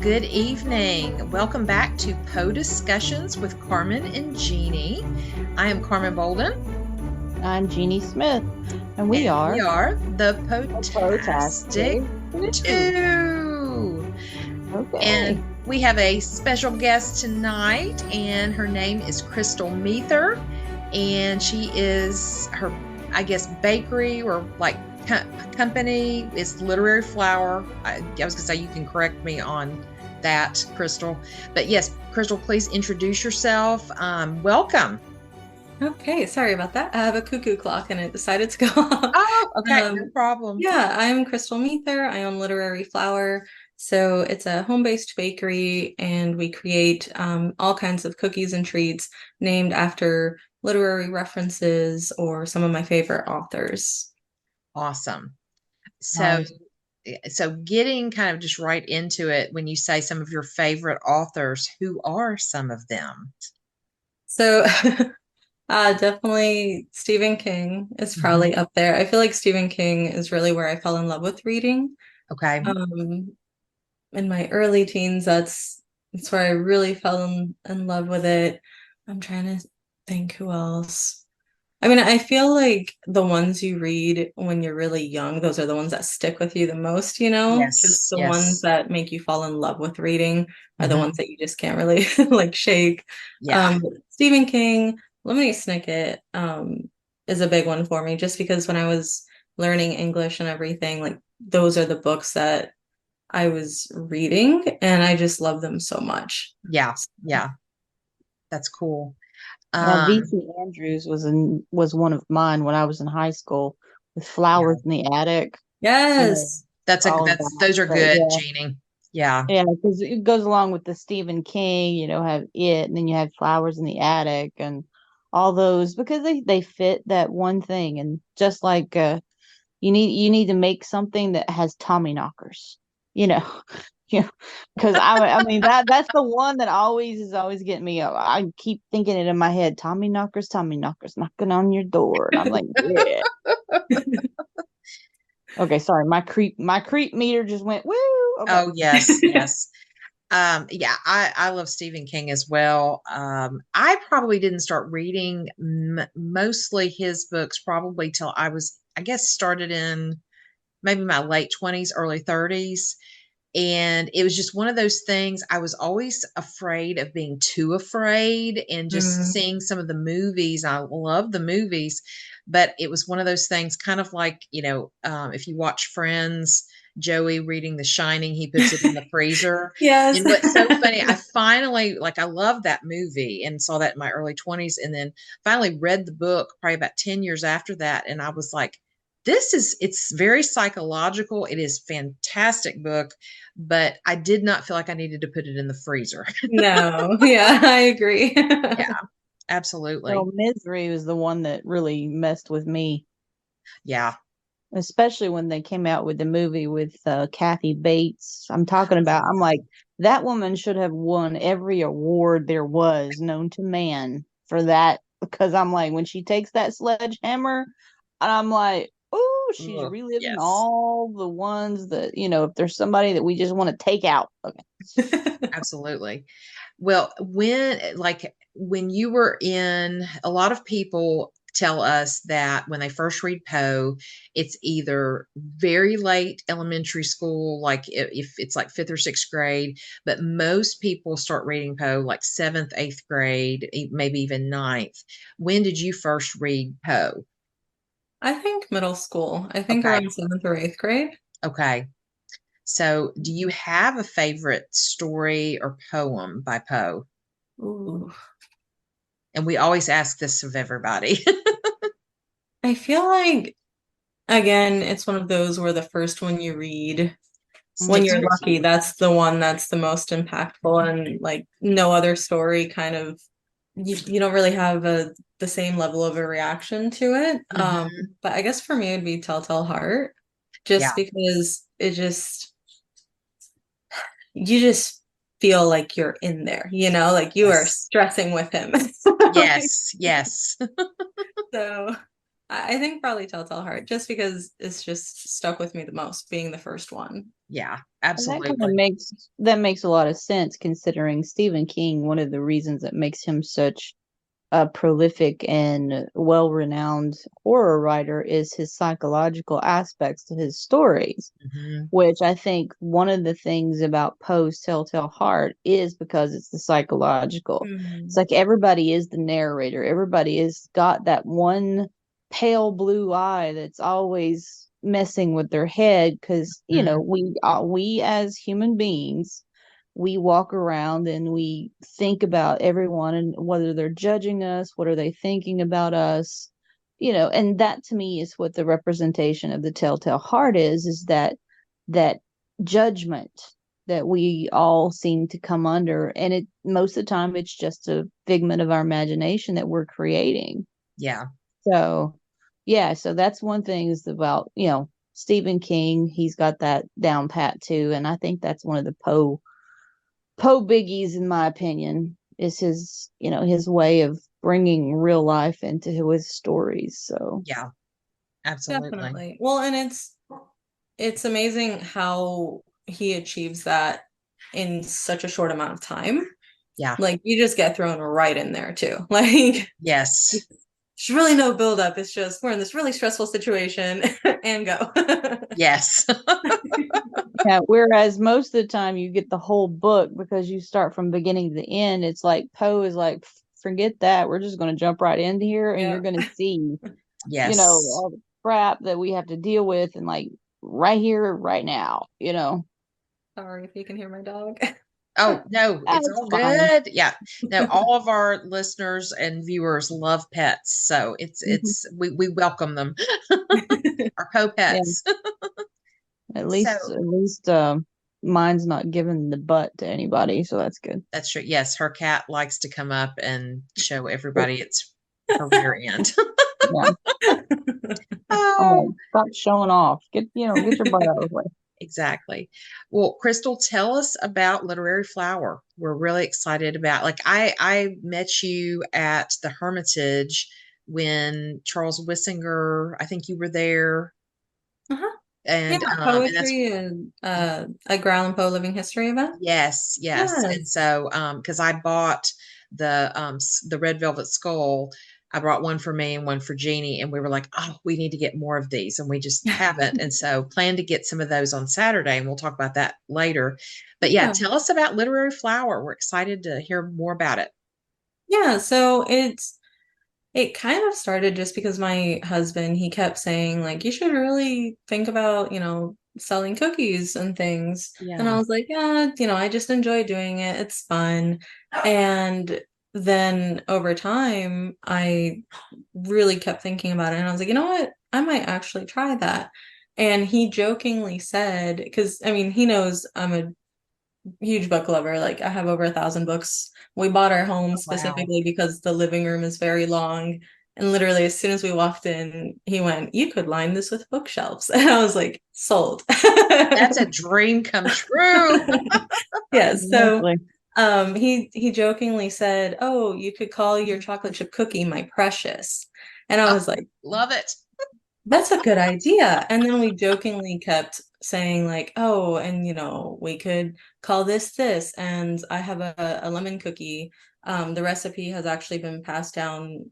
Good evening. Welcome back to Poe Discussions with Carmen and Jeanie. I am Carmen Bolden. I'm Jeanie Smith, and We we are are the Potastic Potastic Two. Two. Okay. And we have a special guest tonight, and her name is Crystal Mether. And she is her, bakery or company is Literary Flower. I was going to say, you can correct me on that, Crystal. But yes, Crystal, please introduce yourself. Welcome. Okay, sorry about that. I have a cuckoo clock and it decided to go off. Oh, okay, no problem. Yeah, I'm Crystal Mether. I own Literary Flower. So it's a home-based bakery, and we create all kinds of cookies and treats named after literary references or some of my favorite authors. Awesome. So, Nice. so getting kind of just right into it, when you say some of your favorite authors, who are some of them? So definitely Stephen King is probably up there. I feel like Stephen King is really where I fell in love with reading. Okay. In my early teens, that's where I really fell in love with it. I'm trying to think who else. I mean, I feel like the ones you read when you're really young, those are the ones that stick with you the most, Just Yes, the ones yes. that make you fall in love with reading are the Mhm. ones that you just can't really like shake. Yeah. Stephen King, Lemony Snicket, is a big one for me just because when I was learning English and everything, like those are the books that I was reading and I just love them so much. Yeah. Yeah. That's cool. Yeah, Um, V.C. Andrews was one of mine when I was in high school with yeah. Flowers in the Attic. You know, Yes. all of That's that. those are But good, yeah, Jeannie. Yeah. yeah, because it goes along with the Stephen King. Have it, and then you have Flowers in the Attic, and all those because they fit that one thing. And just like you need to make something that has Tommy knockers. You know, yeah, because I mean that's the one that always getting me. I keep thinking it in my head. Tommy knockers knocking on your door, and I'm like, yeah. Okay, sorry, my creep meter just went woo. Okay. Oh, yes, yes. Yeah, I love Stephen King as well. I probably didn't start reading mostly his books probably till I was, I guess, started in maybe my late 20s, early 30s. And it was just one of those things. I was always afraid of being too afraid and just Mm. seeing some of the movies. I love the movies, but it was one of those things, kind of like, if you watch Friends, Joey reading The Shining, he puts it in the freezer. Yes. And what's so funny, I finally, like, I loved that movie and saw that in my early 20s, and then finally read the book probably about 10 years after that. And I was like, it's very psychological. It is fantastic book, but I did not feel like I needed to put it in the freezer. No. Yeah, I agree. Yeah, absolutely. Well, Misery was the one that really messed with me, Yeah. especially when they came out with the movie with Kathy Bates. I'm like, that woman should have won every award there was known to man for that because I'm like, when she takes that sledgehammer, and I'm like, oh, she's Ugh, reliving yes, all the ones that, if there's somebody that we just want to take out. Okay. absolutely. Well, when you were in, a lot of people tell us that when they first read Poe, it's either very late elementary school, like if it's like fifth or sixth grade, but most people start reading Poe like seventh, eighth grade, maybe even ninth. When did you first read Poe? I think middle school. I think Okay. around seventh or eighth grade. Okay. So, do you have a favorite story or poem by Poe? Ooh. And we always ask this of everybody. I feel like, again, it's one of those where the first one you read, when Sticks you're with lucky, you. that's the one that's the most impactful, and like no other story kind of you don't really have the same level of a reaction to it. Mhm. But I guess for me it'd be Telltale Heart, just Yeah. because you just feel like you're in there, like you are Yes. stressing with him. Yes. Yes. So I think probably Telltale Heart, just because it's just stuck with me the most, being the first one. Yeah, And that kind of absolutely. makes a lot of sense considering Stephen King, one of the reasons that makes him such a prolific and well-renowned horror writer is his psychological aspects to his stories, Hmm. which I think one of the things about Poe's Telltale Heart is because it's the psychological. It's Mm. like everybody is the narrator. Everybody has got that one pale blue eye that's always messing with their head because, Hmm. we as human beings, we walk around and we think about everyone and whether they're judging us, what are they thinking about us, and that to me is what the representation of the Telltale Heart is that judgment that we all seem to come under, and it most of the time it's just a figment of our imagination that we're creating. Yeah. So yeah, so that's one thing is about Stephen King. He's got that down pat too, and I think that's one of the Poe biggies in my opinion is his way of bringing real life into his stories. So Yeah, absolutely. Definitely. Well, and it's amazing how he achieves that in such a short amount of time. Yeah. Like you just get thrown right in there too. Like Yes. there's really no build up. It's just we're in this really stressful situation and go. Yes. yeah, whereas most of the time you get the whole book because you start from beginning to end. It's like Poe is like, forget that. We're just going to jump right into here, and you're Yeah. going to see, Yes. all the crap that we have to deal with, and like right here, right now. Sorry if you can hear my dog. Oh, no, it's That's all fine. good. Yeah. No, all of our listeners and viewers love pets. So Mhm. we welcome them. Our Yeah, co-pets. at least So at least mine's not giving the butt to anybody, so that's good. that's true. Yes, her cat likes to come up and show everybody its her rear end. Yeah, I'm Oh, like, stop showing off. Get your butt out of the way. exactly. Well, Crystal, tell us about Literary Flower. We're really excited about, like, I met you at the Hermitage when Charles Wissinger, I think you were there, Uh-huh. Yeah, and that's poetry and a Growling Poe Living History event. yes, yes. And Yes. so because I bought the Red Velvet Skull, I brought one for me and one for Jeanie, and we were like, oh, we need to get more of these, and we just haven't. And so plan to get some of those on Saturday, and we'll talk about that later. But yeah, Yeah. tell us about Literary Flower. We're excited to hear more about it. Yeah, so it kind of started just because my husband, he kept saying like you should really think about, selling cookies and things. And I Yeah. was like, yeah, I just enjoy doing it. It's fun. And then over time, I really kept thinking about it and I was like, you know what? I might actually try that. And he jokingly said, because I mean, he knows I'm a huge book lover. Like I have over 1,000 books. We bought our home Wow. specifically because the living room is very long. And literally, as soon as we walked in, he went, "You could line this with bookshelves." And I was like, "Sold." That's a dream come true. Yeah. So, Exactly. he jokingly said, "Oh, you could call your chocolate chip cookie my precious." And I Oh, was like, love it. that's a good idea. And then we jokingly kept saying like, oh, and we could call this. And I have a lemon cookie. The recipe has actually been passed down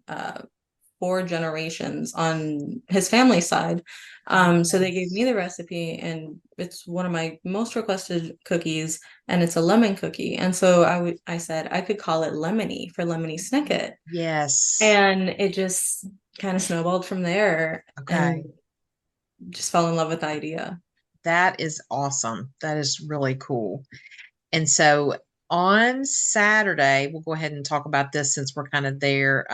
4 generations on his family side. So they gave me Nice. the recipe, and it's one of my most requested cookies, and it's a lemon cookie. And so I said I could call it Lemony for Lemony Snicket, Yes. and it just kind of snowballed from there. And Okay. just fell in love with the idea. That is awesome. That is really cool. And so on Saturday, we'll go ahead and talk about this since we're kind of there.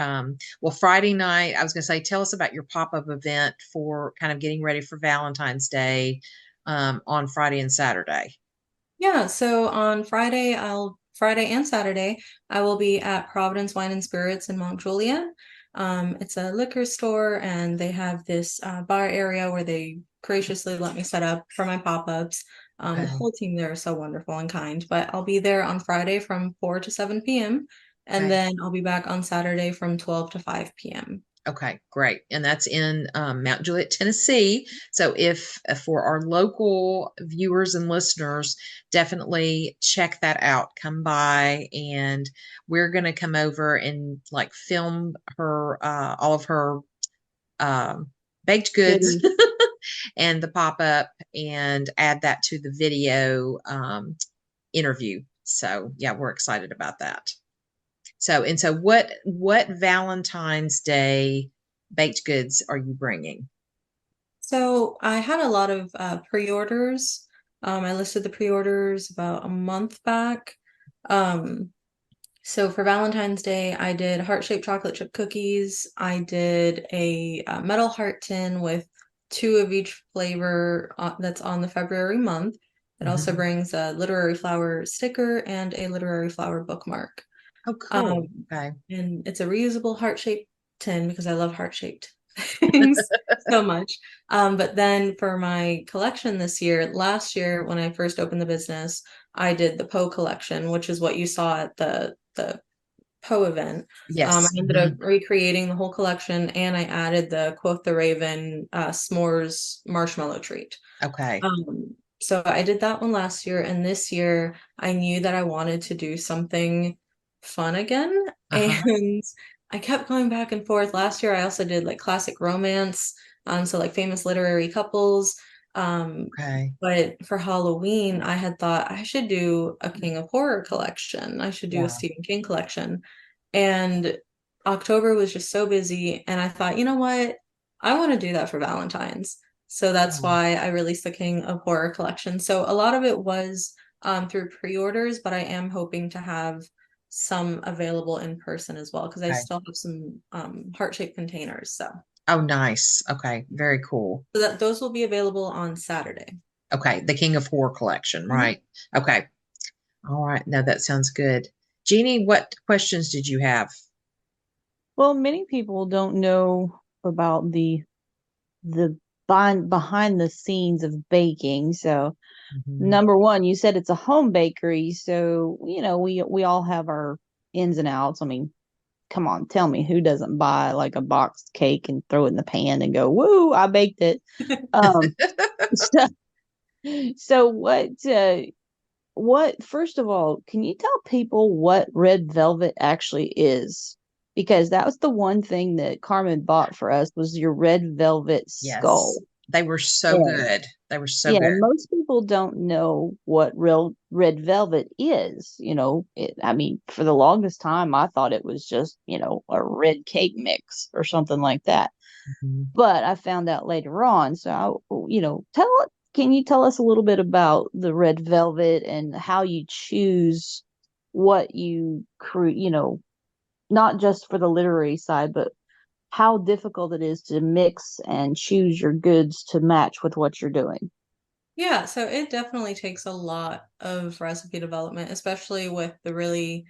Well, Friday night, I was going to say, tell us about your pop-up event for kind of getting ready for Valentine's Day on Friday and Saturday. Yeah, so on Friday and Saturday, I will be at Providence Wine and Spirits in Mount Juliet. It's a liquor store, and they have this bar area where they graciously let me set up for my pop-ups. The Okay. whole team there is so wonderful and kind, but I'll be there on Friday from 4 to 7 p.m. and Okay. then I'll be back on Saturday from 12 to 5 p.m. Okay, great. And that's in Mount Juliet, Tennessee. So if for our local viewers and listeners, definitely check that out. Come by and we're going to come over and like film her all of her um, baked goods Goodies. and the pop-up and add that to the video interview. So yeah, we're excited about that. So what Valentine's Day baked goods are you bringing? So I had a lot of pre-orders. I listed the pre-orders about a month back. Um, so for Valentine's Day, I did heart-shaped chocolate chip cookies. I did a metal heart tin with two of each flavor that's on the February month. It also Mhm. brings a literary flower sticker and a literary flower bookmark. Oh, cool. Um, Okay. and it's a reusable heart-shaped tin because I love heart-shaped things so much. But then for my collection this year, last year when I first opened the business, I did the Poe collection, which is what you saw at the Poe event. I Yes. ended up recreating the whole collection and I added the Quoth the Raven s'mores marshmallow treat. Okay. So I did that one last year, and this year I knew that I wanted to do something fun again. Uh-huh. And I kept going back and forth. Last year I also did like classic romance, so like famous literary couples. Okay. But for Halloween, I had thought I should do a King of Horror collection. I should do a Yeah. Stephen King collection. And October was just so busy, and I thought, you know what? I want to do that for Valentine's. So that's Yeah. why I released the King of Horror collection. So a lot of it was through pre-orders, but I am hoping to have some available in person as well because I Okay. still have some heart-shaped containers. Oh, nice. Okay. Very cool. So that those will be available on Saturday. Okay. The King of Horror collection, Mhm. right? Okay. All right. No, that sounds good. Jeannie, what questions did you have? Well, many people don't know about the behind the scenes of baking. So, Mhm. number one, you said it's a home bakery, so we all have our ins and outs. I mean, come on, tell me who doesn't buy like a boxed cake and throw it in the pan and go, "Woo, I baked it." Um, so, so what first of all, can you tell people what red velvet actually is? Because that was the one thing that Carmen bought for us was your red velvet skull. Yes. They were so And good. They were so yeah, good. most people don't know what real red velvet is. I mean, for the longest time, I thought it was just, a red cake mix or something like that. Mhm. But I found out later on. So, can you tell us a little bit about the red velvet and how you choose what you create, not just for the literary side, but how difficult it is to mix and choose your goods to match with what you're doing? Yeah, so it definitely takes a lot of recipe development, especially with the really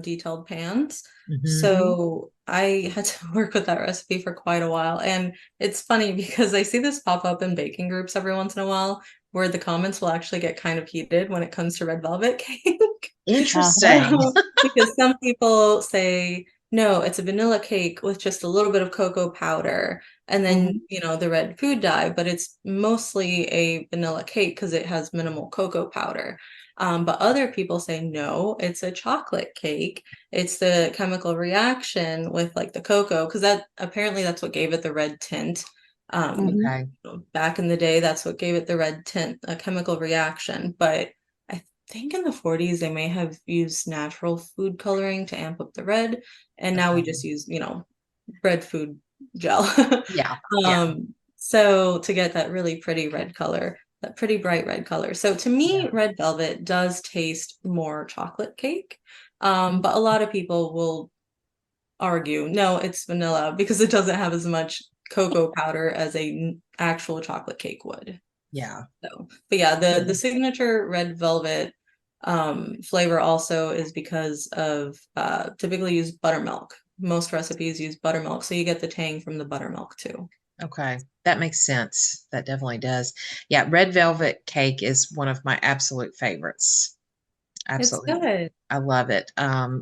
detailed pans. Mhm. So I had to work with that recipe for quite a while. And it's funny because I see this pop up in baking groups every once in a while where the comments will actually get kind of heated when it comes to red velvet cake. Interesting. Because some people say, no, it's a vanilla cake with just a little bit of cocoa powder and then, Mhm. the red food dye, but it's mostly a vanilla cake because it has minimal cocoa powder. But other people say, no, it's a chocolate cake. It's the chemical reaction with like the cocoa, because that's what gave it the red tint. Um, Mhm. Okay. Back in the day, that's what gave it the red tint, a chemical reaction. But I think in the 40s, they may have used natural food coloring to amp up the red. And now we Okay. just use, red food gel. Yeah. Yeah. So to get that really pretty red color, that pretty bright red color. So to Yeah. me, red velvet does taste more chocolate cake. Mhm. But a lot of people will argue, no, it's vanilla because it doesn't have as much cocoa powder as a actual chocolate cake would. Yeah. So, but yeah, the Mhm. signature red velvet flavor also is because of typically use buttermilk. Most recipes use buttermilk, so you get the tang from the buttermilk too. Okay. That makes sense. That definitely does. Yeah, red velvet cake is one of my absolute favorites. It's Absolutely. good. I love it.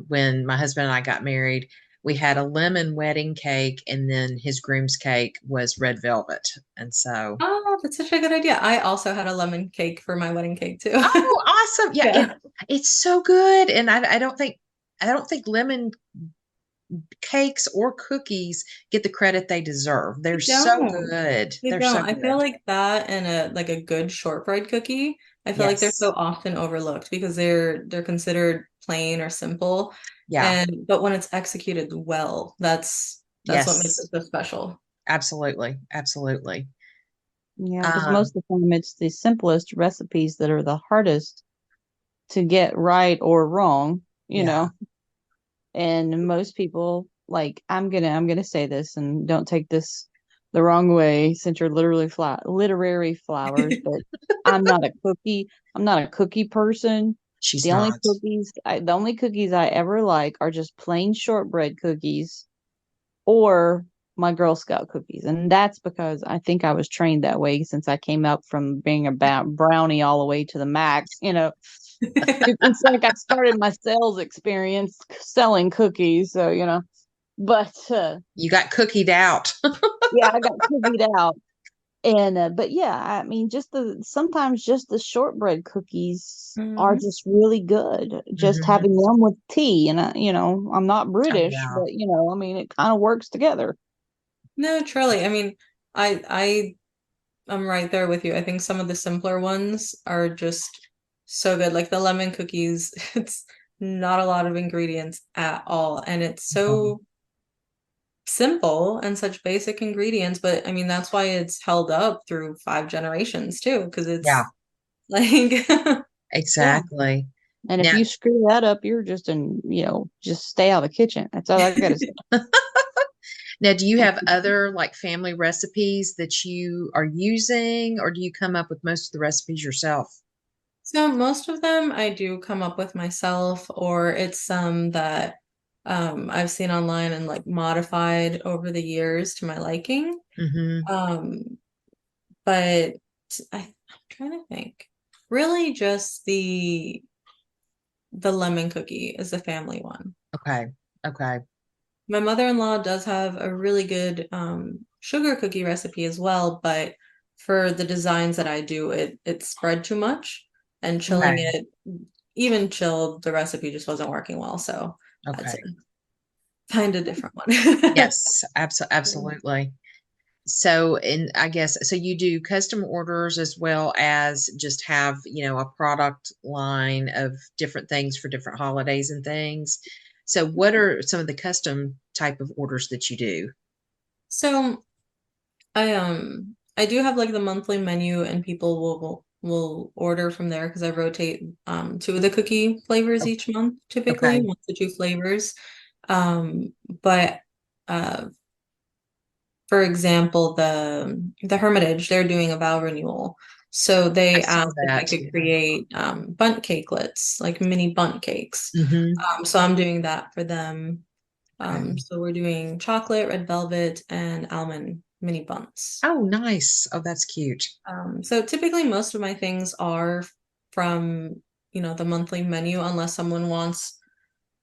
When my husband and I got married, we had a lemon wedding cake, and then his groom's cake was red velvet. And so, Oh, that's such a good idea. I also had a lemon cake for my wedding cake too. oh, awesome. Yeah, Yeah. it's so good. And I don't think lemon cakes or cookies get the credit they deserve. They're They so don't. good. They They're so don't. I feel good. like that and a good shortbread cookie, I feel like they're Yes. so often overlooked because they're considered plain or simple. Yeah. And but when it's executed well, that's what makes it Yes. so special. Absolutely. Absolutely. Yeah, because Um, most of the time it's the simplest recipes that are the hardest to get right or wrong, you yeah. know. And most people, like, I'm gonna say this, and don't take this the wrong way since you're literally literary flowers, but I'm not a cookie. I'm not a cookie person. She's The only not. cookies I ever like are just plain shortbread cookies or my Girl Scout cookies. And that's because I think I was trained that way since I came up from being a brownie all the way to the max. It's like I started my sales experience selling cookies. So, but You got cookied out. yeah, I got cookied out. And but yeah, I mean, sometimes just the shortbread cookies are Mhm. just really good. Just Hmm. having them with tea, and I'm not Oh, British, yeah. but I mean, it kind of works together. No, truly. I mean, I I'm right there with you. I think some of the simpler ones are just so good. Like the lemon cookies, it's not a lot of ingredients at all, and it's Um, so simple and such basic ingredients, but I mean that's why it's held up through 5 generations too, because yeah, it's like yeah. exactly. And if Now, you screw that up, you're just stay out of the kitchen. That's all I gotta say. now, do you have other like family recipes that you are using, or do you come up with most of the recipes yourself? So most of them I do come up with myself, or it's some that I've seen online and like modified over the years to my liking. Hmm. Um, but I'm trying to think. Really just the lemon cookie is the family one. Okay. Okay. My mother-in-law does have a really good sugar cookie recipe as well, but for the designs that I do, it spread too much, and chilling Okay. it, even chilled, the recipe just wasn't working well. So I had to Okay. find a different one. Yes, absolutely. So, and I guess so you do custom orders as well as just have, a product line of different things for different holidays and things. So, what are some of the custom type of orders that you do? So I do have like the monthly menu, and people will order from there because I rotate two of the cookie flavors O- each month, typically Okay. 1 to 2 flavors. But uh for example, the Hermitage, they're doing a vow renewal. So I they saw asked if I that. could create bundt cakelets, like mini bundt cakes. Hmm. So I'm doing that for them. Okay. So we're doing chocolate, red velvet, and almond mini buns. Oh, nice. Oh, that's cute. So typically most of my things are from, the monthly menu, unless someone wants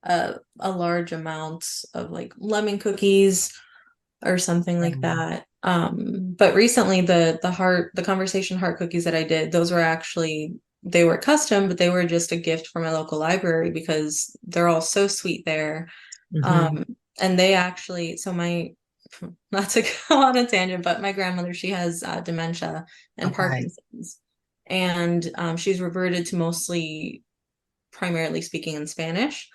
a large amount of like lemon cookies or something like Um, that. But recently the conversation heart cookies that I did, those were actually they were custom, but they were just a gift from my local library because they're all so sweet there. mhm. Um, and they actually, so my not to go on a tangent, but my grandmother, she has dementia and Okay. Parkinson's, and she's reverted to mostly primarily speaking in Spanish.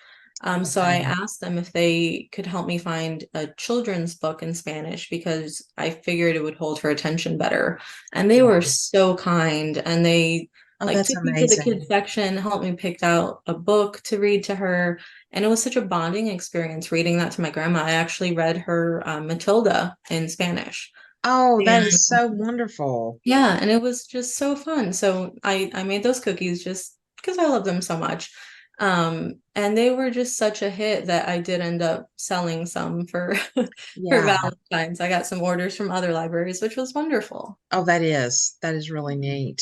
So I Okay. asked them if they could help me find a children's book in Spanish because I figured it would hold her attention better. And they were Yeah. so kind, and they Oh, like that's took me to the kids amazing. section, helped me pick out a book to read to her. And it was such a bonding experience reading that to my grandma. I actually read her Matilda in Spanish. Oh, that And is so wonderful. yeah, and it was just so fun. So I made those cookies just because I love them so much. And they were just such a hit that I did end up selling some for for Yeah. Valentine's. I got some orders from other libraries, which was wonderful. Oh, that is really neat.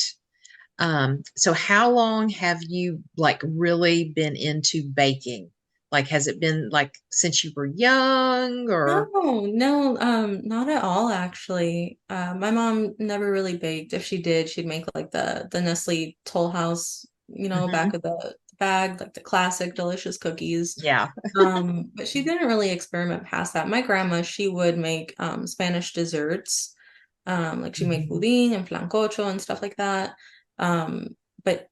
So how long have you like really been into baking? Like, has it been like since you were young or? No, not at all actually. My mom never really baked. If she did, she'd make like the Nestle Toll House, back Mhm. of the bag, like the classic delicious cookies. Yeah. But she didn't really experiment past that. My grandma, she would make Spanish desserts. Like she'd make Mhm. pudding and flancocho and stuff like that. But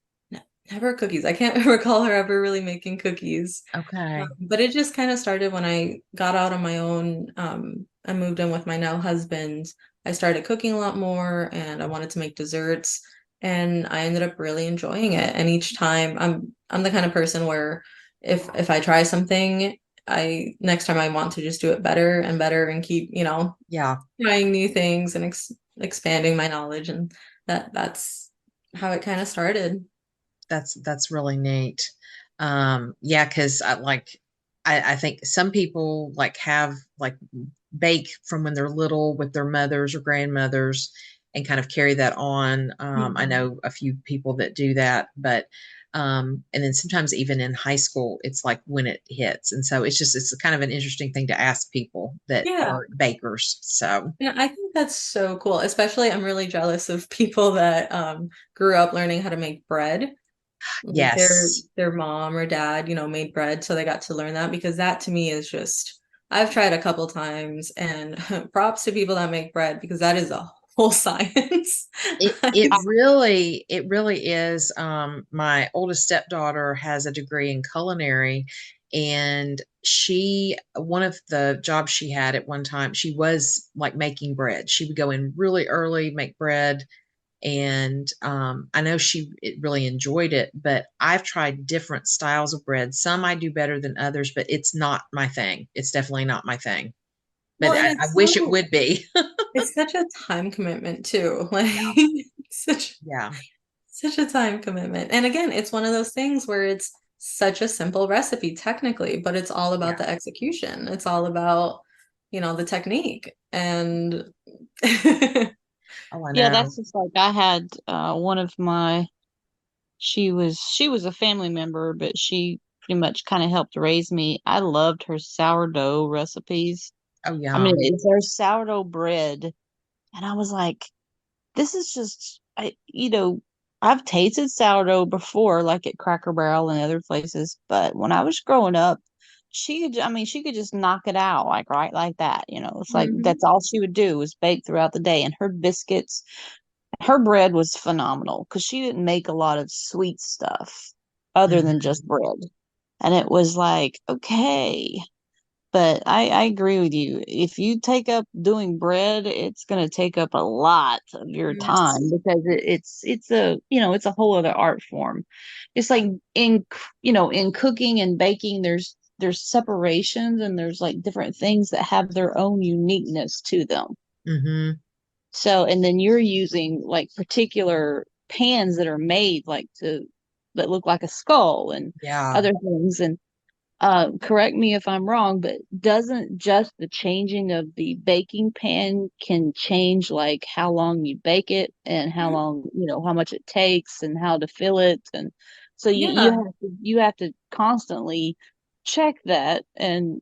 never cookies. I can't recall her ever really making cookies. Okay. But it just kind of started when I got out on my own. I moved in with my now husband. I started cooking a lot more and I wanted to make desserts and I ended up really enjoying it. And each time I'm the kind of person where if I try something, I next time I want to just do it better and better and keep, Yeah. trying new things and expanding my knowledge and that's how it kind of started. That's really neat. Yeah, because I think some people like have like bake from when they're little with their mothers or grandmothers and kind of carry that on. I Mhm. know a few people that do that, but and then sometimes even in high school, it's like when it hits. And so it's kind of an interesting thing to ask people that Yeah. are bakers. So Yeah, I think that's so cool. Especially, I'm really jealous of people that grew up learning how to make bread. Like yes, their mom or dad, made bread, so they got to learn that because that to me is just I've tried a couple times and props to people that make bread because that is a whole science. it really is. My oldest stepdaughter has a degree in culinary, and she one of the jobs she had at one time, she was like making bread. She would go in really early, make bread, and I know really enjoyed it. But I've tried different styles of bread. Some I do better than others, but it's not my thing. It's definitely not my thing. Well, But and I wish it would be. it's such a time commitment too. Like such Yeah, such a time commitment. And again, it's one of those things where it's such a simple recipe technically, but it's all about yeah. the execution. It's all about, the technique. And Oh, I Yeah, know. that's just like I had one of my she was a family member, but she pretty much kind of helped raise me. I loved her sourdough recipes. Oh, I mean, yum. it's her sourdough bread, and I was like, this is just I've tasted sourdough before, like at Cracker Barrel and other places, but when I was growing up, she could just knock it out like right like that. It's like Mhm. that's all she would do was bake throughout the day, and her biscuits, her bread was phenomenal because she didn't make a lot of sweet stuff other than just Mhm. bread. And it was like, okay, but I agree with you. If you take up doing bread, it's going to take up a lot of your time Yes. because it's a whole other art form. It's like in cooking and baking, there's separations and there's like different things that have their own uniqueness to them. Mhm. So, and then you're using like particular pans that are made that look like a skull and Yeah. other things. And correct me if I'm wrong, but doesn't just the changing of the baking pan can change like how long you bake it and how Mhm. long, how much it takes and how to fill it. And so Yeah. you have to constantly check that and,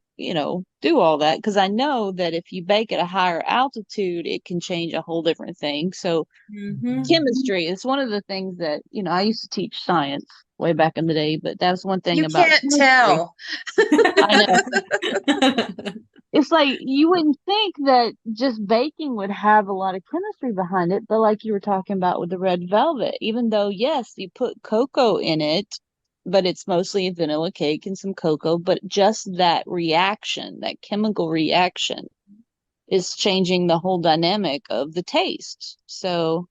do all that. Cause I know that if you bake at a higher altitude, it can change a whole different thing. So Hmm. Mhm. chemistry is one of the things that, I used to teach science way back in the day, but that was one thing You about can't chemistry. tell. I know. It's like you wouldn't think that just baking would have a lot of chemistry behind it, but like you were talking about with the red velvet, even though, yes, you put cocoa in it, but it's mostly a vanilla cake and some cocoa, but just that reaction, that chemical reaction, is changing the whole dynamic of the taste. So,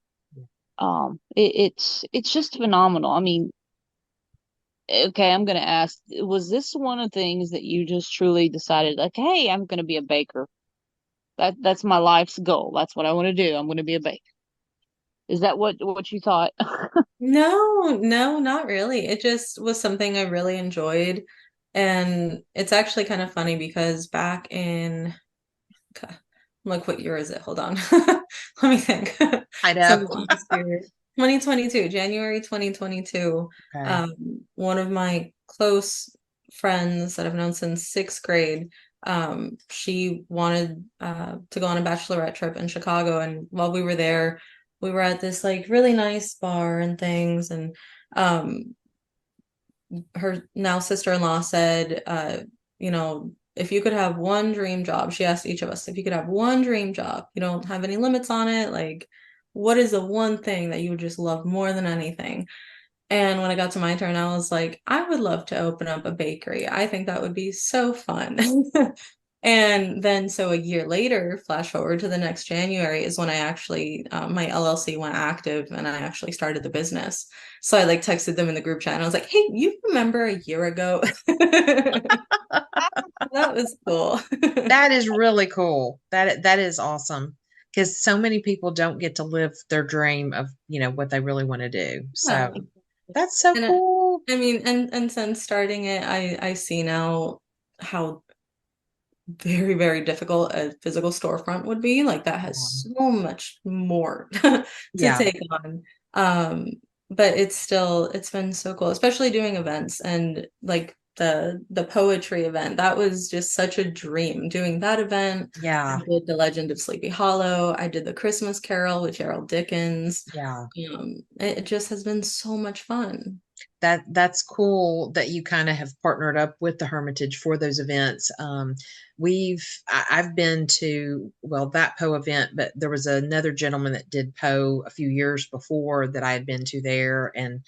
it's just phenomenal. I mean, okay, I'm gonna ask, was this one of the things that you just truly decided, like, hey, I'm gonna be a baker? That's my life's goal. That's what I want to do. I'm gonna be a baker. Is that what you thought? No, no, not really. It just was something I really enjoyed. And it's actually kind of funny because back in, okay, like, what year is it? Hold on. Let me think. I know. Some last year, 2022, January 2022. Okay. One of my close friends that I've known since sixth grade. She wanted to go on a bachelorette trip in Chicago, and while we were there, we were at this like really nice bar and things, and um, her now sister-in-law said, you know, if you could have one dream job, she asked each of us if you could have one dream job, you don't have any limits on it, like what is the one thing that you would just love more than anything? And when I got to my turn, I was like, I would love to open up a bakery. I think that would be so fun. And then, so a year later, flash forward to the next January, is when I actually, my LLC went active and I actually started the business. So I like texted them in the group chat and I was like, hey, you remember a year ago? That was cool. That is really cool. That is awesome because so many people don't get to live their dream of, what they really want to do. Yeah. So that's so And cool. I mean, and since starting it, I see now how very, very difficult a physical storefront would be. Like that has so much more to Yeah. take on. Um, but it's been so cool, especially doing events and like the poetry event. That was just such a dream doing that event. I Yeah. did The Legend of Sleepy Hollow. I did The Christmas Carol with Gerald Dickens. Yeah. It just has been so much fun. That's cool that you kind of have partnered up with the Hermitage for those events. I've been to, well, that Poe event, but there was another gentleman that did Poe a few years before that I had been to there, and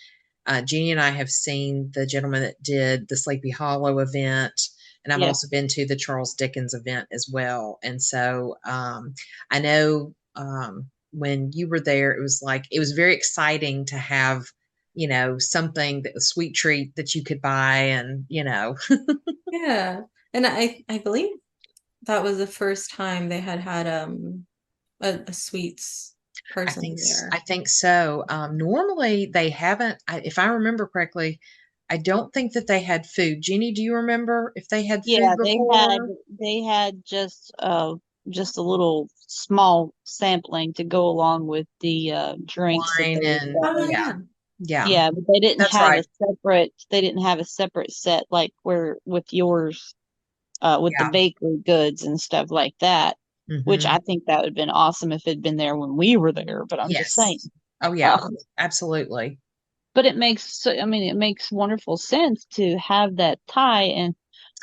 Jeannie and I have seen the gentleman that did the Sleepy Hollow event, and I've Yeah. also been to the Charles Dickens event as well. And so I know when you were there, it was very exciting to have something that a sweet treat that you could buy and, Yeah. And I believe that was the first time they had a sweets person I there. think so. Normally they haven't, if I remember correctly, I don't think that they had food. Jeannie, do you remember if they had food Yeah, before? they had just a little small sampling to go along with the drinks that Wine they were and Oh selling. yeah, yeah. yeah, Yeah, but that's right. they didn't have a separate set like where with yours with the Yeah. bakery goods and stuff like that, which Hmm. I think that would have been awesome if it'd been there when we were there, but I'm just saying. Yes. Oh yeah, Uh, absolutely. but I mean, it makes wonderful sense to have that tie, and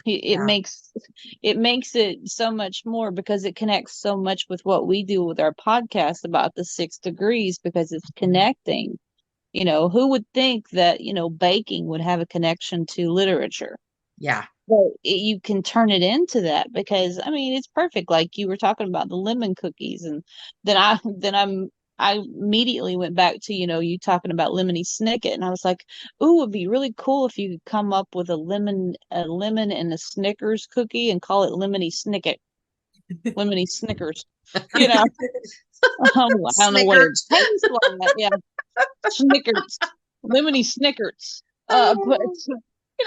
it Yeah. makes it so much more because it connects so much with what we do with our podcast about the 6 degrees, because it's Mhm. connecting. Who would think that, baking would have a connection to literature? Yeah. But you can turn it into that, because I mean it's perfect. Like you were talking about the lemon cookies, and I immediately went back to you talking about lemony snicket, and I was like, "Ooh, it would be really cool if you could come up with a lemon and a Snickers cookie and call it lemony Snickers." You know, I don't know what it Snickers. tastes like. Yeah, Snickers, lemony Snickers. But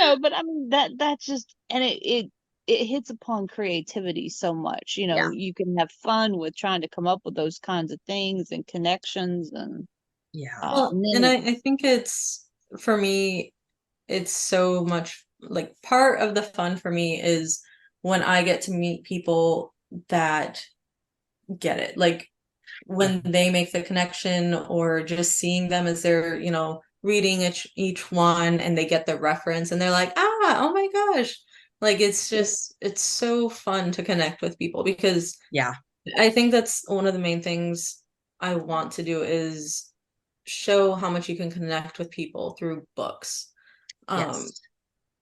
Oh, but I mean that's just, and it hits upon creativity so much. yeah. You can have fun with trying to come up with those kinds of things and connections, Yeah. and And then I think it's for me, it's so much like part of the fun for me is when I get to meet people that get it. Like Yeah. when they make the connection or just seeing them as they're, reading each one and they get the reference and they're like, oh my gosh. Like it's so fun to connect with people because Yeah. I think that's one of the main things I want to do is show how much you can connect with people through books. Um, Yes.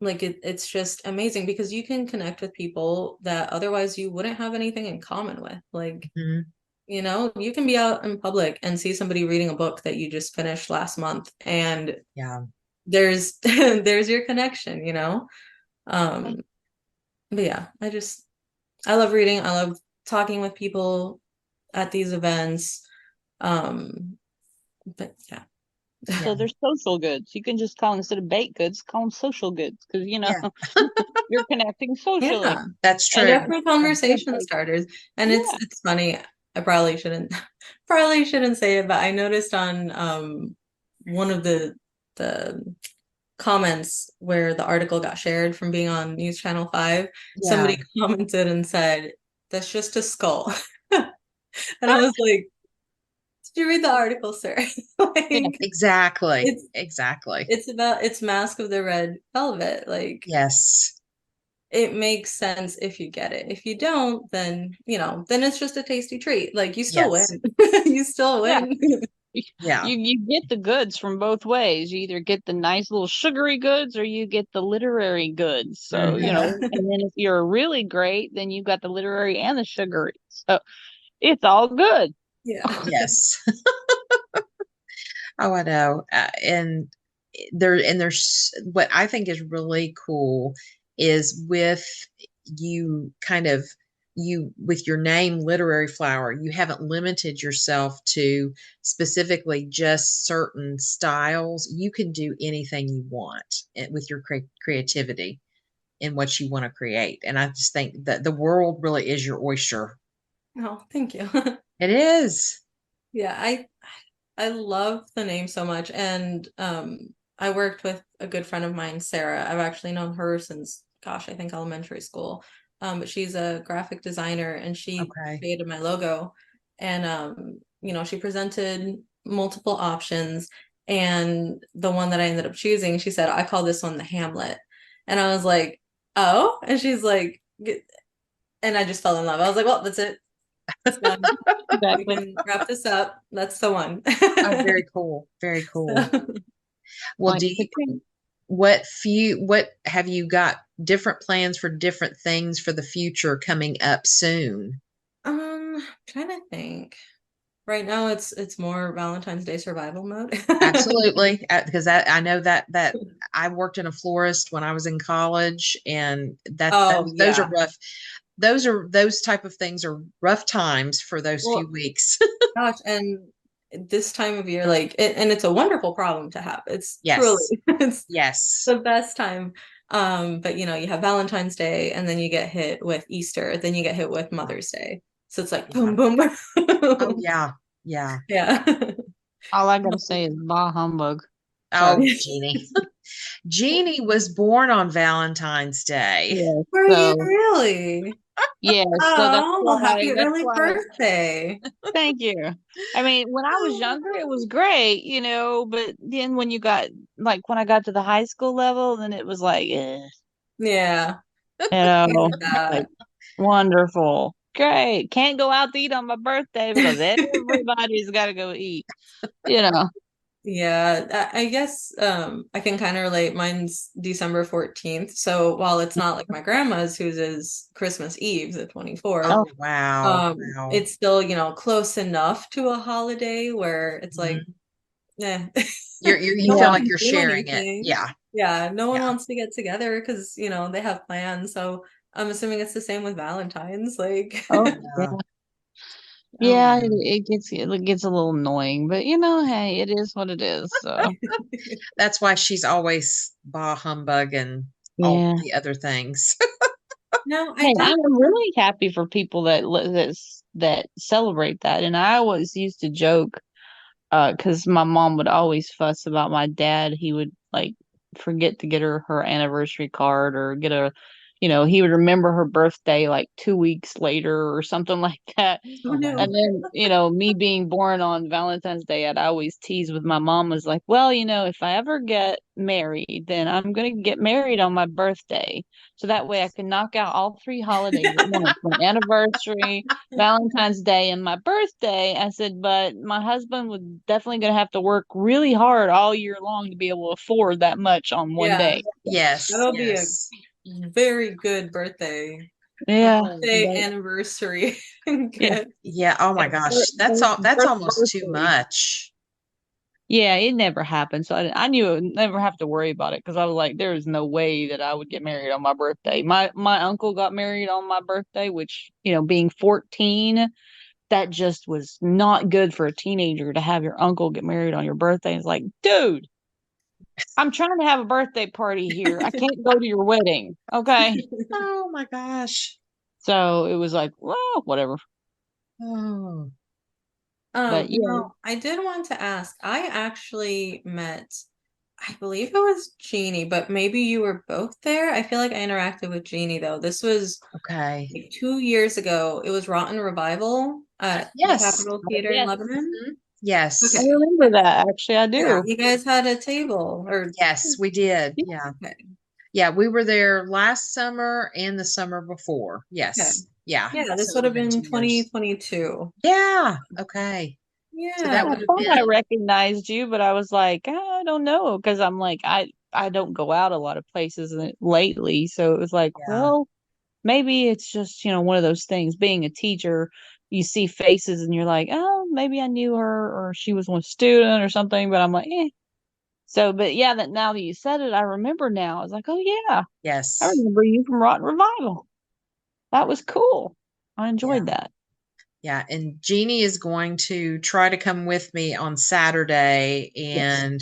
like it's just amazing because you can connect with people that otherwise you wouldn't have anything in common with. Like, Mhm. you can be out in public and see somebody reading a book that you just finished last month and Yeah. there's there's your connection. Um, but yeah, I love reading. I love talking with people at these events. But yeah. Yeah. so there's social goods. You can just call, instead of baked goods, call them social goods, because Yeah. you're connecting socially. Yeah. That's And true. definitely Yeah. It's conversation like, starters. And yeah, it's funny. I probably shouldn't say it, but I noticed on one of the comments where the article got shared from being on News Channel 5, Yeah. somebody commented and said, "That's just a skull." And I was like, "Did you read the article, sir?" Yeah. Like, Exactly. it's Exactly. it's Mask of the Red Velvet. Like, Yes. it makes sense if you get it. If you don't, then then it's just a tasty treat. Like, you still Yes. win. You still Yeah. win. You Yeah. you get the goods from both ways. You either get the nice little sugary goods or you get the literary goods. So, Hmm. Yeah. and then if you're really great, then you've got the literary and the sugary. So it's all good. Yeah. Yes. Oh, I know. There's what I think is really cool is with you kind of you with your name literary flower, you haven't limited yourself to specifically just certain styles. You can do anything you want with your creativity in what you want to create. And I just think that the world really is your oyster. Oh, thank you. It is. Yeah, I love the name so much. And I worked with a good friend of mine, Sarah. I've actually known her since, gosh, I think elementary school. But she's a graphic designer and she Okay. created my logo. And she presented multiple options. And the one that I ended up choosing, she said, "I call this one the Hamlet." And I was like, "Oh," and she's like, and I just fell in love. I was like, "Well, that's it. It's done. We Exactly. can wrap this up. That's the one." Oh, very cool. Very cool. So, Well, Like the king. what have you got different plans for different things for the future coming up soon? trying to think. Right now it's more Valentine's Day survival mode. Absolutely, because I know that I worked in a florist when I was in college, and that Oh those are yeah. rough. Those type of things are rough times for those few Well, weeks. gosh, and this time of year, like and it's a wonderful problem to have. It's truly Yes, it's yes, the best time. But you have Valentine's Day and then you get hit with Easter, then you get hit with Mother's Day. So it's like yeah. boom, boom, Oh boom. yeah, yeah. Yeah. All I gotta say is bah humbug. Sorry. Oh, Jeannie. Jeannie was born on Valentine's Day. Yeah. Were you So really? yeah, so Oh, well, happy that's early why birthday. thank you. I mean, when I was younger, it was great, but then when you got like when I got to the high school level, then it was like, Yeah, you I know, get like that. wonderful, great. Can't go out to eat on my birthday because everybody's got to go eat, you know. Yeah, I guess I can kind of relate. Mine's December 14th. So while it's not like my grandma's, whose is Christmas Eve, the 24th, Oh, Oh, wow. Wow. it's still, close enough to a holiday where it's like, Mhm. eh. You No feel one yeah, like can you're do sharing it. anything. Yeah. Yeah, no one Yeah. wants to get together because, they have plans. So I'm assuming it's the same with Valentine's. Like, oh, yeah, Yeah. Oh, yeah. yeah. It gets a little annoying, but hey, it is what it is. So That's why she's always bah humbug and all yeah. the other things. no, I Hey, did. I'm really happy for people that celebrate that. And I always used to joke, because my mom would always fuss about my dad. He would like forget to get her anniversary card or get he would remember her birthday like 2 weeks later or something like that. Oh Oh, wow. And then, me being born on Valentine's Day, I'd always tease with my mom was like, well, if I ever get married, then I'm going to get married on my birthday. So that way I can knock out all three holidays at once, my anniversary, Valentine's Day, and my birthday. I said, but my husband would definitely going to have to work really hard all year long to be able to afford that much on one Yeah, day. Yes. that'll be a Yes. very good birthday. Yeah. Oh, Birthday But anniversary yeah. gift. yeah. Oh my Yeah. gosh. That's almost too much. Yeah, it never happened. So I knew I would never have to worry about it because I was like, there is no way that I would get married on my birthday. My uncle got married on my birthday, which, being 14, that just was not good for a teenager to have your uncle get married on your birthday. It's like, dude, I'm trying to have a birthday party here. I can't go to your wedding. Okay. Oh my gosh. So it was like, well, whatever. Oh. But yeah. I did want to ask. I actually met I believe it was Jeanie, but maybe you were both there. I feel like I interacted with Jeanie though. This was Okay. like 2 years ago. It was Rotten Revival at the Yes. Capitol Theater in Yes, Lebanon. Mhm. Yes. I Okay. remember that. Actually, I Yeah, do. you guys had a table or Yes, we did. Yeah. okay. Yeah, we were there last summer and the summer before. Okay. Yes. Yeah. Yeah, So this it would would have have been been 2 years. 2022. Yeah. Okay. So Yeah, that Yeah. I would have thought I been, recognized you, but I was like, I don't know, because I'm like, I don't go out a lot of places lately, so it was like, yeah. well, maybe it's just one of those things. Being a teacher, you see faces and you're like, oh, maybe I knew her or she was one student or something. But I'm like, eh. So, but yeah, that now that you said it, I remember now. I was like, oh yeah, I Yes. remember you from Rotten Revival. That was cool. I Yeah. enjoyed that. Yeah. And Jeannie is going to try to come with me on Saturday Yes. and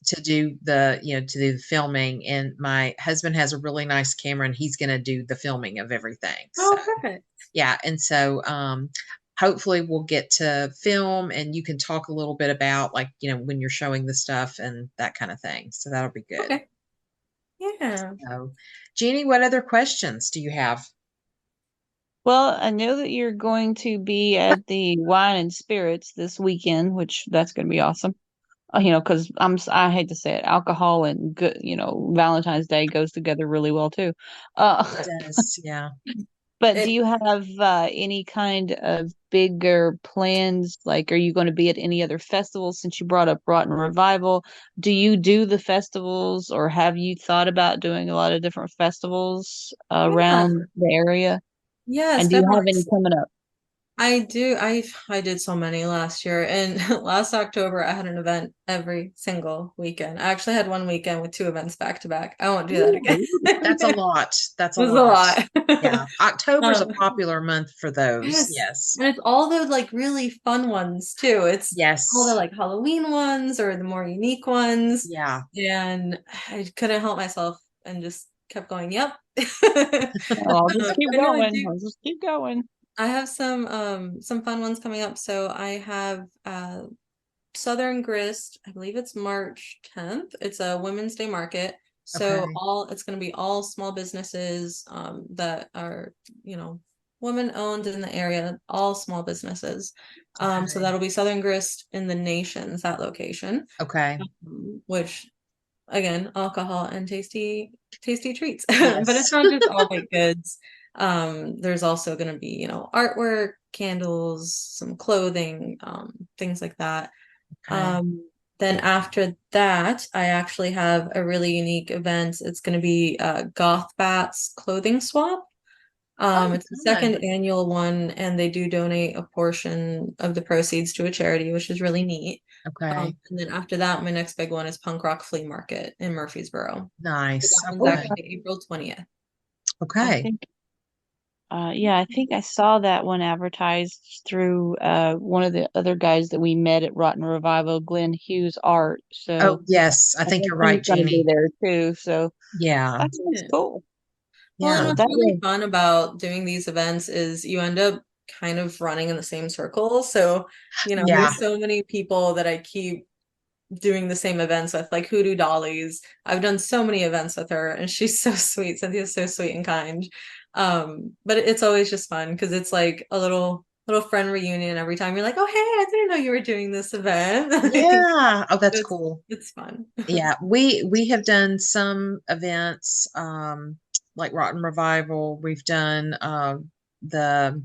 to do the filming. And my husband has a really nice camera and he's going to do the filming of everything. So, Oh, perfect. yeah. And so, hopefully we'll get to film and you can talk a little bit about like, when you're showing the stuff and that kind of thing. So that'll be good. Okay. Yeah. So, Jeannie, what other questions do you have? Well, I know that you're going to be at the Wine and Spirits this weekend, which that's going to be awesome. Because I hate to say it, alcohol and good, Valentine's Day goes together really well too. Uh, It does. Yeah. but do It you have any kind of bigger plans? Like, are you going to be at any other festivals since you brought up Rotten Revival? Do you do the festivals, or have you thought about doing a lot of different festivals yeah. around the area? Yes, And do you definitely. have any coming up? I do. I did so many last year, and last October I had an event every single weekend. I actually had one weekend with two events back to back. I won't do that again. Ooh. That's a It lot. That's a was a lot. lot. Yeah. October's a Um, popular month for those. yes, Yes. and it's all the like really fun ones too. It's all the Yes. like Halloween ones or the more unique ones, Yeah. and I couldn't help myself and just kept going. Yep. Well, I'll just keep But no, I going. do. I'll just keep going. I have some fun ones coming up. So I have Southern Grist, I believe it's March 10th. It's a Women's Day market. So Okay. all it's going to be all small businesses that are, you know, women owned in the area, all small businesses. So Okay. that'll be Southern Grist in the Nations, that location, Okay. which again, alcohol and tasty treats. But it's Yes. not just all baked goods. There's also going to be, you know, artwork, candles, some clothing, things like that. Okay. Then after that, I actually have a really unique event. It's going to be Goth Bats clothing swap. Oh, It's the fun. second annual one, and they do donate a portion of the proceeds to a charity, which is really neat. Okay. And then after that, my next big one is Punk Rock Flea Market in Murfreesboro. So Nice. that one's Oh, Okay. actually April 20th. I Okay. think, yeah, I think I saw that one advertised through one of the other guys that we met at Rotten Revival, Glenn Hughes Art. Oh, So yes. I I think think you're he's right, going to be Jeannie. there too. So Yeah. that sounds Yeah. cool. Well, and Yeah. So what's that really way, fun about doing these events is you end up kind of running in the same circle. So, you know, Yeah. there's so many people that I keep doing the same events with, like Hoodoo Dollies. I've done so many events with her, and she's so sweet. Cynthia's so sweet and kind. But it's always just fun because it's like a little friend reunion every time. You're like, oh hey, I didn't know you were doing this event. Like, Yeah. Oh, that's it's cool. it's fun. Yeah. We have done some events, like Rotten Revival. We've done the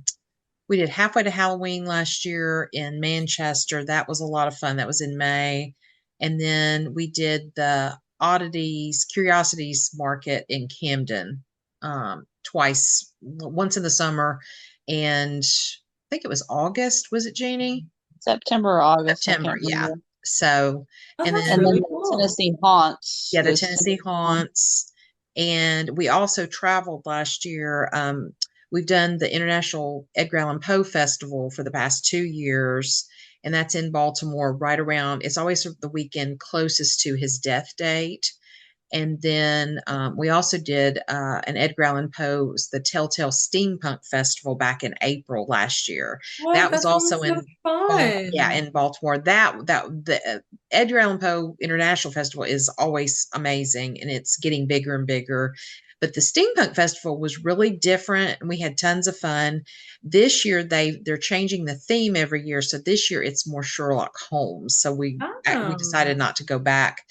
we did Halfway to Halloween last year in Manchester. That was a lot of fun. That was in May. And then we did the Oddities, Curiosities Market in Camden, twice, once in the summer. And I think it was August, was it, Jeannie? September or August, I September, can't yeah. remember. So, Oh, and that's And then, then really the cool. Tennessee Haunts yeah, the this Tennessee month. Haunts. And we also traveled last year. We've done the International Edgar Allan Poe Festival for the past 2 years, and that's in Baltimore, right around, it's always the weekend closest to his death date. And then we also did an Edgar Allan Poe's The Telltale Steampunk Festival back in April last year. What? That was That sounds also so in yeah, fun. in Baltimore. That the Edgar Allan Poe International Festival is always amazing, and it's getting bigger and bigger. But the Steampunk Festival was really different, and we had tons of fun. This year they're changing the theme every year, so this year it's more Sherlock Holmes. So we Oh, decided not to go back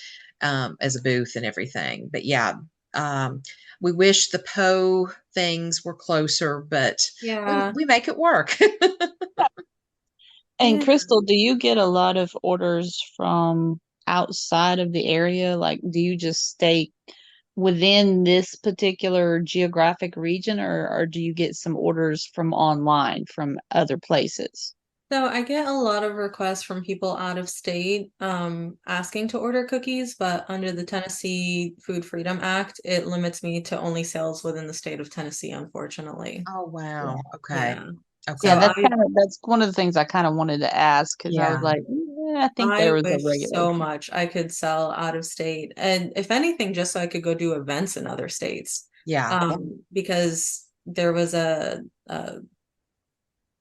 as a booth and everything. But yeah, um, we wish the Poe things were closer, but yeah. we make it work. And Yeah. Crystal, do you get a lot of orders from outside of the area? Like, do you just stay within this particular geographic region, or do you get some orders from online from other places? So I get a lot of requests from people out of state asking to order cookies, but under the Tennessee Food Freedom Act, it limits me to only sales within the state of Tennessee, unfortunately. Oh, Yeah. wow. Okay. Yeah. Yeah, So Okay. that's one of the things I kind of wanted to ask because I was Yeah. like, I think I there was a wish so regulation. much I could sell out of state. And if anything, just so I could go do events in other states. Yeah. Because there was a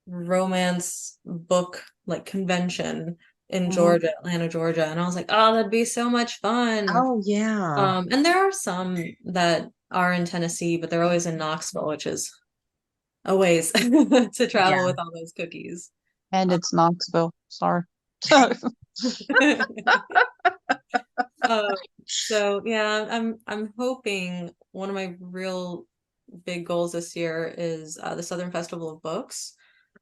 romance book like convention in Mhm. Georgia, Atlanta, Georgia, and I was like, oh, that'd be so much fun. Oh, yeah. And there are some that are in Tennessee, but they're always in Knoxville, which is a ways to travel Yeah. with all those cookies. And Um, it's Knoxville. Sorry. uh, so yeah, I'm hoping one of my real big goals this year is the Southern Festival of Books.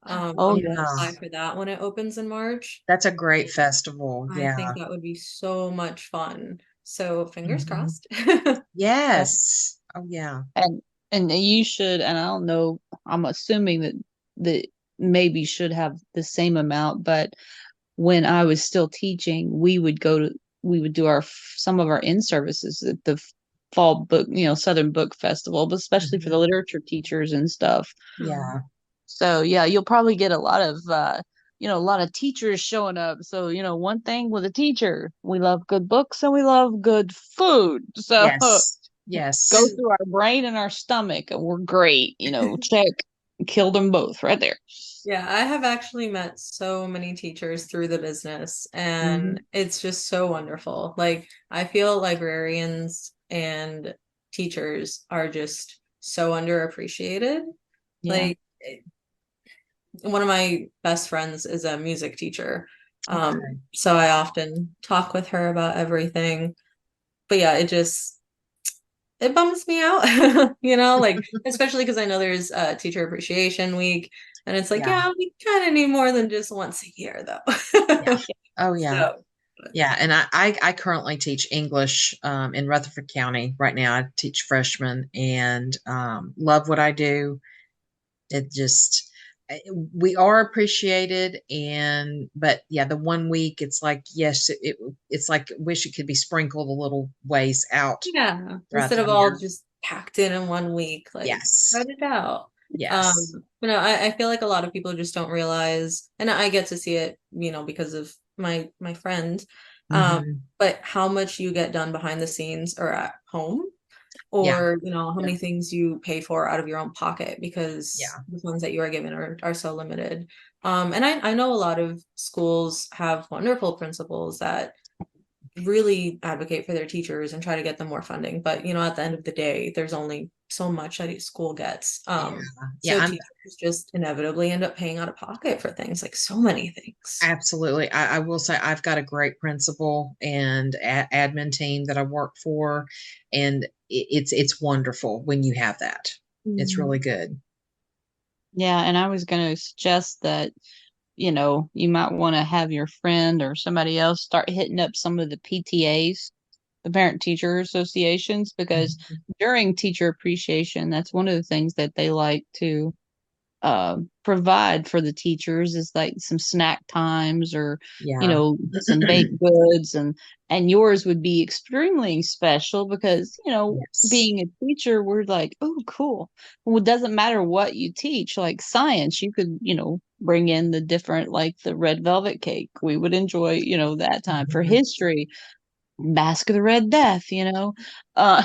Oh, I'm gonna Yeah. apply yes. for that when it opens in March. That's a great festival. I Yeah. think that would be so much fun. So fingers Mhm. crossed. Yes. Oh, yeah. And you should, and I don't know, I'm assuming that maybe should have the same amount, but when I was still teaching, we would do our some of our in services at the fall book, Southern Book Festival, but especially for the Mhm. literature teachers and stuff. Hmm. Yeah. So yeah, you'll probably get a lot of a lot of teachers showing up. So, one thing with a teacher, we love good books and we love good food. So Yes. go Yes. And through our brain and our stomach and we're great. Check, kill them both right there. yeah, I have actually met so many teachers through the business, and Hmm. it's just so wonderful. Like, I feel librarians and teachers are just so underappreciated. Yeah. Like, one of my best friends is a music teacher. Okay. So I often talk with her about everything. But yeah, it bums me out, like especially because I know there's teacher appreciation week, and it's like, Yeah. yeah, we kind of need more than just once a year though. Yeah. Oh, yeah. So Yeah. And I currently teach English in Rutherford County right now. I teach freshmen and love what I do. It just we are appreciated, and but yeah, the one week it's like yes, it's like wish it could be sprinkled a little ways out yeah, throughout instead the of all year. just packed in one week, like Yes. spread it out. Yes. I feel like a lot of people just don't realize, and I get to see it, because of my friend, Hmm. but how much you get done behind the scenes or at home, Yeah. or how many things you pay for out of your own pocket because Yeah. the funds that you are given are so limited. And I know a lot of schools have wonderful principals that really advocate for their teachers and try to get them more funding, but at the end of the day there's only so much that each school gets. Yeah. Yeah. So I'm teachers just inevitably end up paying out of pocket for things, like so many things. absolutely. I will say I've got a great principal and admin team that I work for, and it's wonderful when you have that. It's really Mm. good. Yeah, and I was going to suggest that, you might want to have your friend or somebody else start hitting up some of the PTAs, the parent teacher associations, because Mhm. during teacher appreciation, that's one of the things that they like to provide for the teachers is like some snack times or Yeah. some baked goods, and yours would be extremely special because Yes. being a teacher we're like, oh cool, well it doesn't matter what you teach, like science you could bring in the different, like the red velvet cake we would enjoy that time. For Mhm. history Masque of the Red Death, uh,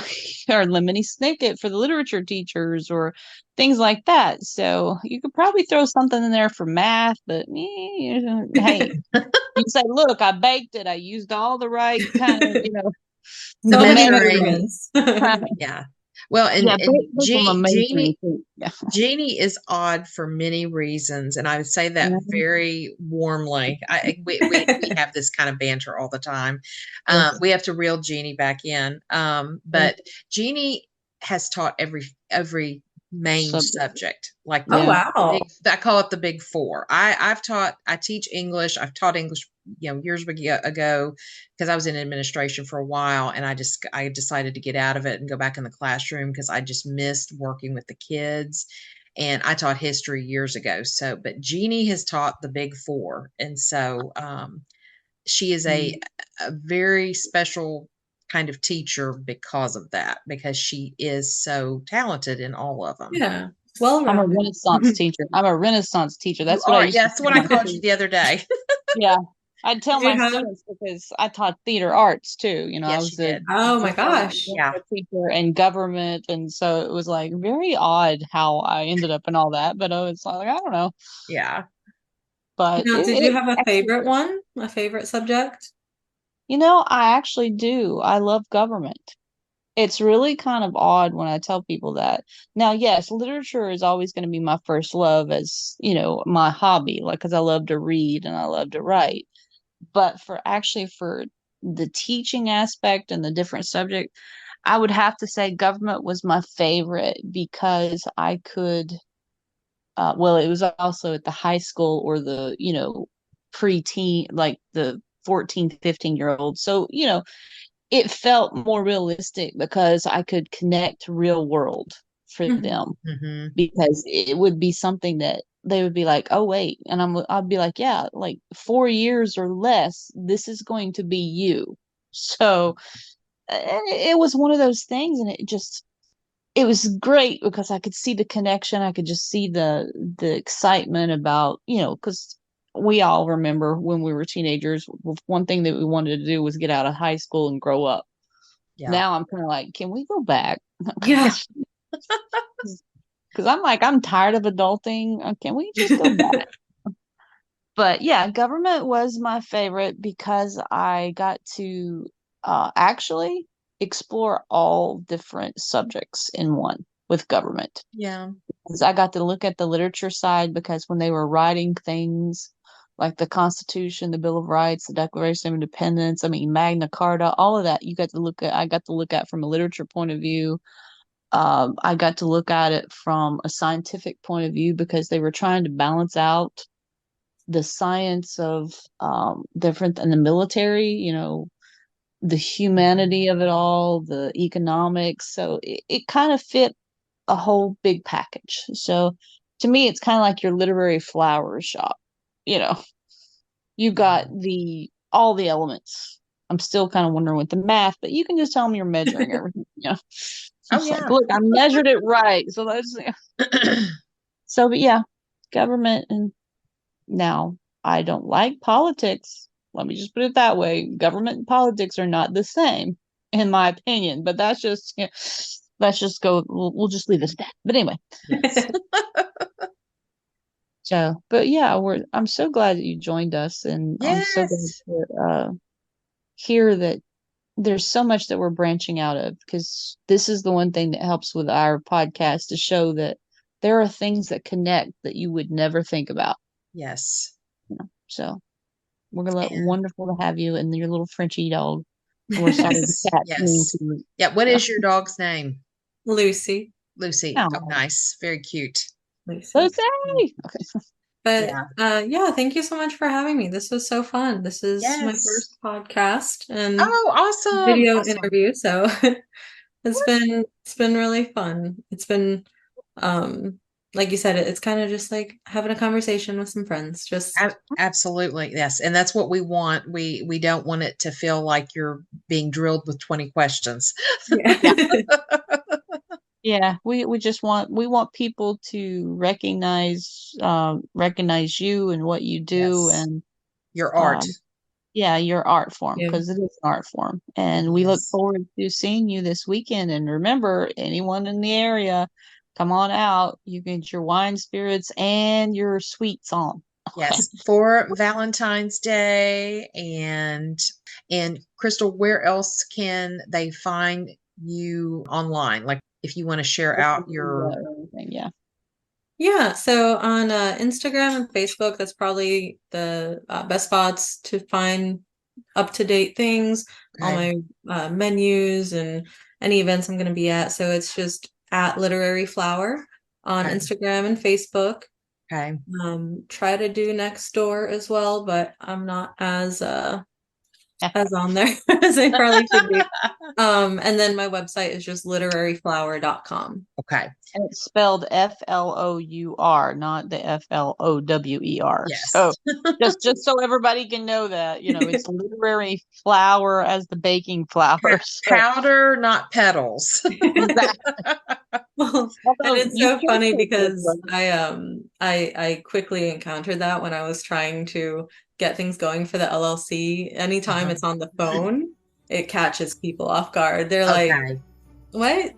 or Lemony Snicket for the literature teachers, or things like that. So you could probably throw something in there for math, but hey, you say, look, I baked it. I used all the right kind of, So many measuring. measuring. measurements. Yeah. Well, Yeah, and both of them measuring Jeannie too. Yeah. Jeannie is odd for many reasons, and I would say that Mhm. very warmly. We have this kind of banter all the time. Yes. We have to reel Jeannie back in, but Jeannie has taught every main Subject. subject, like Oh, Yeah. wow. I call it the big four. I teach English. I've taught English, years ago, because I was in administration for a while, and I decided to get out of it and go back in the classroom because I just missed working with the kids. And I taught history years ago. So, but Jeannie has taught the big four, and so she is a very special kind of teacher because of that, because she is so talented in all of them. Yeah. Well I'm a rounded. Renaissance teacher. I'm a Renaissance teacher. You That's what I are, used yeah. to That's tell what I my called you students. the other day. Yeah. I'd tell Did you my have, students because I taught theater arts too. I Yes, was you the did. oh my gosh. Yeah, drama teacher and government. And so it was like very odd how I ended up in all that. But it's like, I don't know. yeah. But Now, did you it have a actually, favorite one? A favorite subject? I actually do. I love government. It's really kind of odd when I tell people that. Now, yes, literature is always going to be my first love as, my hobby, like, because I love to read and I love to write. But for the teaching aspect and the different subject, I would have to say government was my favorite because I could, well, it was also at the high school or the, preteen, like the 14, 15-year old. So, it felt more realistic because I could connect real world for Mhm. them, Hmm. because it would be something that they would be like, oh wait, and I'd be like, yeah, like 4 years or less, this is going to be you. So it was one of those things, and it was great because I could see the connection. I could just see the excitement about, because we all remember when we were teenagers, one thing that we wanted to do was get out of high school and grow up. Yeah. Now I'm kind of like, can we go back? Yeah. Because I'm tired of adulting. Can we just go back? But yeah, government was my favorite because I got to actually explore all different subjects in one with government. Yeah. 'Cause I got to look at the literature side, because when they were writing things like the Constitution, the Bill of Rights, the Declaration of Independence, I mean Magna Carta, all of that, I got to look at from a literature point of view. I got to look at it from a scientific point of view because they were trying to balance out the science of different and the military, the humanity of it all, the economics. So it kind of fit a whole big package. So to me, it's kind of like your literary flower shop. You know, you got all the elements. I'm still kind of wondering with the math, but you can just tell me you're measuring everything. Oh, It's like, yeah. look, I measured it right. So that's so. But yeah, government, and now I don't like politics. Let me just put it that way. Government and politics are not the same, in my opinion. But that's just, let's just go. We'll just leave it at that. But anyway, Yes. so, but yeah, I'm so glad that you joined us, and I'm so glad Yes. to hear that there's so much that we're branching out of, because this is the one thing that helps with our podcast, to show that there are things that connect that you would never think about. Yes. So we're And wonderful to have you and your little Frenchie dog. And we're sorry the yes. cat's mean Yes. to you. Yeah. What So, is your dog's name? Lucy. Lucy. Oh, oh, nice. Very cute. Lucy. Lucy. Okay. But Yeah. yeah, thank you so much for having me. This was so fun. This is my Yes. first podcast and Oh, awesome. video Awesome. interview, so it's been really fun. It's been um like you said, it's kind of just like having a conversation with some friends. Just Absolutely. Yes. And that's what we want. We don't want it to feel like you're being drilled with 20 questions. yeah. Yeah. Yeah. We want people to recognize you and what you do, Yes. and Your art. um your art form, Yeah. because it is an art form. And we look Yes. forward to seeing you this weekend. And remember, anyone in the area, come on out. You get your wine, spirits, and your sweets on. Yes, for Valentine's Day. And Crystal, where else can they find you online? Like if you want to share out your Yeah. Yeah, so on Instagram and Facebook, that's probably the best spots to find up-to-date things, all okay, my menus and any events I'm going to be at. So it's just at Literary Flower on okay, Instagram and Facebook. okay, Try to do next door as well, but I'm not as on there as I probably should be. And then my website is just literaryflower.com. okay. And it's spelled FLOUR, not the FLOWER. So Yes. just so everybody can know that, it's literary flower as the baking flour. So Powder, not petals. exactly. Well, and Although it's you so can funny put because literary. I quickly encountered that when I was trying to get things going for the LLC. Anytime Uh-huh. it's on the phone, it catches people off guard. They're like, Okay, "What?"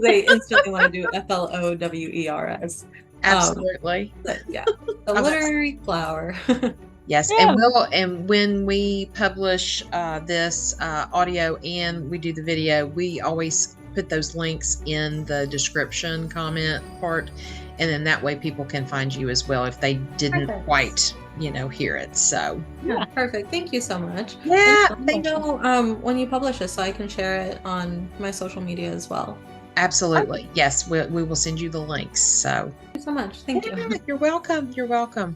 They instantly want to do FLOWERS. absolutely. But yeah, the Oh, that's literary flower. yes, Yeah. and when we publish this audio and we do the video, we always put those links in the description comment part, and then that way people can find you as well if they didn't Perfect. quite, hear it. So Yeah, perfect. Thank you so much. yeah, And let me know when you publish this so I can share it on my social media as well. absolutely. Yes, we will send you the links. So Thank you so much. Thank you. yeah, you're welcome. You're welcome.